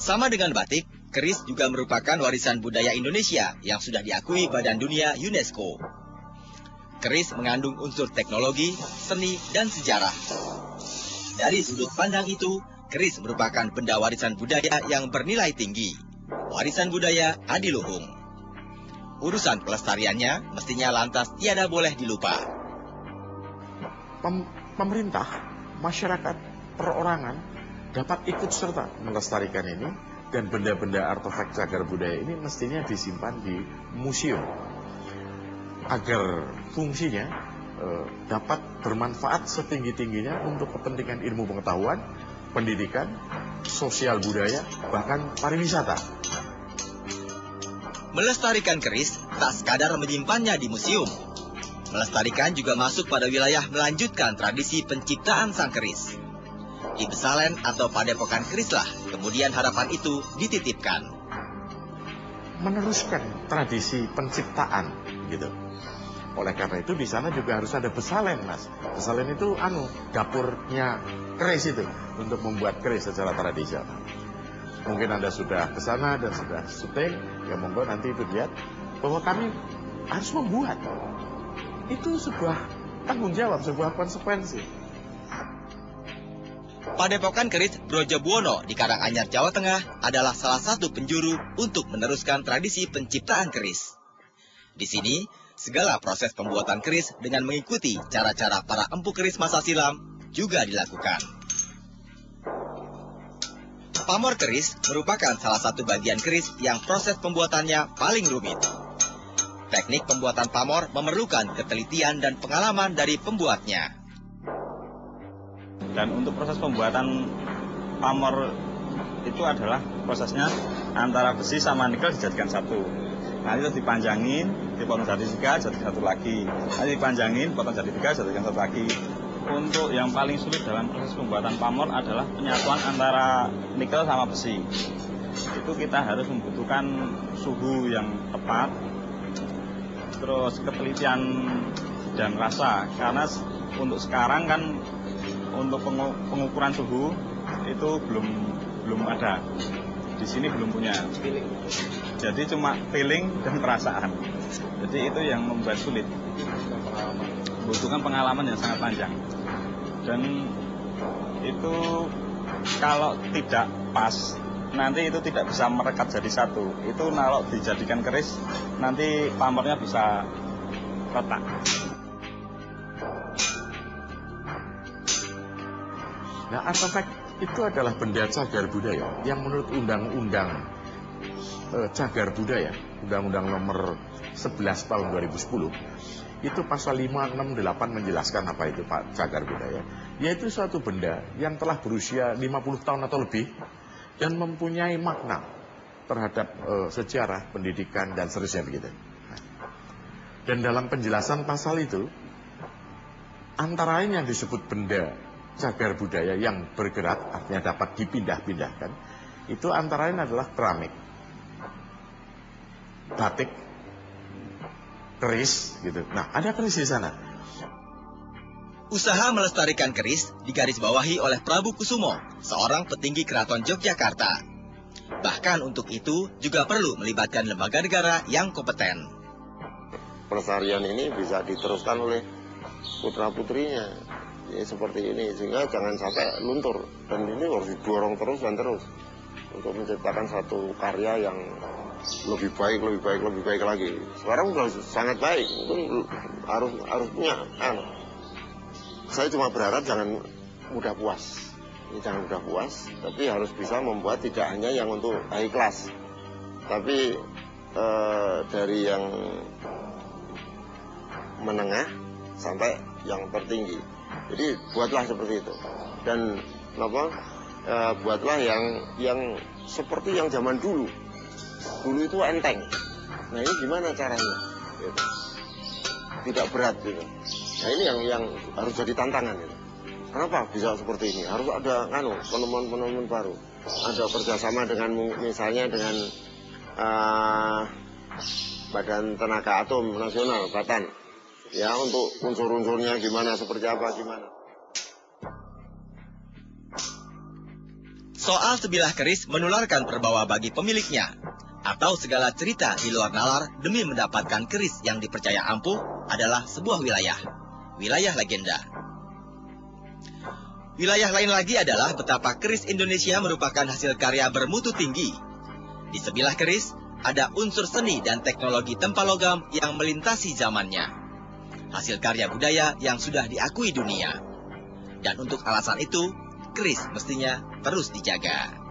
Sama dengan batik, keris juga merupakan warisan budaya Indonesia yang sudah diakui Badan Dunia UNESCO. Keris mengandung unsur teknologi, seni, dan sejarah. Dari sudut pandang itu, keris merupakan benda warisan budaya yang bernilai tinggi. Warisan budaya adiluhung. Urusan pelestariannya mestinya lantas tiada boleh dilupa. Pemerintah, masyarakat, perorangan dapat ikut serta melestarikan ini, dan benda-benda artefak cagar budaya ini mestinya disimpan di museum agar fungsinya dapat bermanfaat setinggi-tingginya untuk kepentingan ilmu pengetahuan, pendidikan, sosial budaya, bahkan pariwisata. Melestarikan keris tak sekadar menyimpannya di museum. Melestarikan juga masuk pada wilayah melanjutkan tradisi penciptaan sang keris. Di Besalen atau Padepokan Kerislah, kemudian harapan itu dititipkan. Meneruskan tradisi penciptaan, gitu. Oleh karena itu di sana juga harus ada Besalen, Mas. Besalen itu dapurnya keris itu untuk membuat keris secara tradisional. Mungkin Anda sudah ke sana dan sudah syuting, ya monggo nanti itu lihat bahwa kami harus membuat. Itu sebuah tanggung jawab, sebuah konsekuensi. Padepokan Keris Brojobuono di Karanganyar, Jawa Tengah adalah salah satu penjuru untuk meneruskan tradisi penciptaan keris. Di sini, segala proses pembuatan keris dengan mengikuti cara-cara para empu keris masa silam juga dilakukan. Pamor keris merupakan salah satu bagian keris yang proses pembuatannya paling rumit. Teknik pembuatan pamor memerlukan ketelitian dan pengalaman dari pembuatnya. Dan untuk proses pembuatan pamor itu adalah prosesnya antara besi sama nikel dijadikan satu. Nanti itu dipanjangin, dipotong jadi tiga, jadi satu lagi. Nanti dipanjangin, potong jadi tiga, jadikan satu lagi. Untuk yang paling sulit dalam proses pembuatan pamor adalah penyatuan antara nikel sama besi. Itu kita harus membutuhkan suhu yang tepat, terus ketelitian dan rasa. Karena untuk sekarang kan untuk pengukuran suhu itu belum ada. Di sini belum punya. Jadi cuma feeling dan perasaan. Jadi itu yang membuat sulit. Membutuhkan pengalaman yang sangat panjang. Dan itu kalau tidak pas, nanti itu tidak bisa merekat jadi satu. Itu kalau dijadikan keris, nanti pamornya bisa retak. Nah, artefak itu adalah benda cagar budaya yang menurut Undang-Undang Cagar Budaya, Undang-Undang nomor 11 tahun 2010, itu pasal 568 menjelaskan apa itu cagar budaya, yaitu suatu benda yang telah berusia 50 tahun atau lebih dan mempunyai makna terhadap sejarah, pendidikan, dan seterusnya begitu. Dan dalam penjelasan pasal itu, antara lain yang disebut benda cagar budaya yang bergerak, artinya dapat dipindah-pindahkan, itu antara lain adalah keramik, batik, keris, gitu. Nah, ada keris di sana. Usaha melestarikan keris digarisbawahi oleh Prabu Kusumo, seorang petinggi Keraton Yogyakarta. Bahkan untuk itu juga perlu melibatkan lembaga negara yang kompeten. Pelestarian ini bisa diteruskan oleh putra-putrinya. Ya, seperti ini, sehingga jangan sampai luntur. Dan ini harus didorong terus dan terus untuk menciptakan satu karya yang lebih baik lagi. Sekarang sudah sangat baik, itu harus punya. Saya cuma berharap jangan mudah puas. Jangan mudah puas, tapi harus bisa membuat tidak hanya yang untuk high class, tapi dari yang menengah sampai yang tertinggi. Jadi buatlah seperti itu, dan buatlah yang seperti yang zaman dulu. Dulu itu enteng. Nah, ini gimana caranya? Gitu. Tidak berat gitu. Nah, ini yang harus jadi tantangan gitu. Kenapa bisa seperti ini? Harus ada penemuan-penemuan baru. Ada kerjasama dengan misalnya dengan Badan Tenaga Atom Nasional, Batan. Ya, untuk unsur-unsurnya gimana, seperti apa, gimana. Soal sebilah keris menularkan perbawa bagi pemiliknya, atau segala cerita di luar nalar demi mendapatkan keris yang dipercaya ampuh adalah sebuah wilayah legenda. Wilayah lain lagi adalah betapa keris Indonesia merupakan hasil karya bermutu tinggi. Di sebilah keris ada unsur seni dan teknologi tempa logam yang melintasi zamannya. Hasil karya budaya yang sudah diakui dunia. Dan untuk alasan itu, keris mestinya terus dijaga.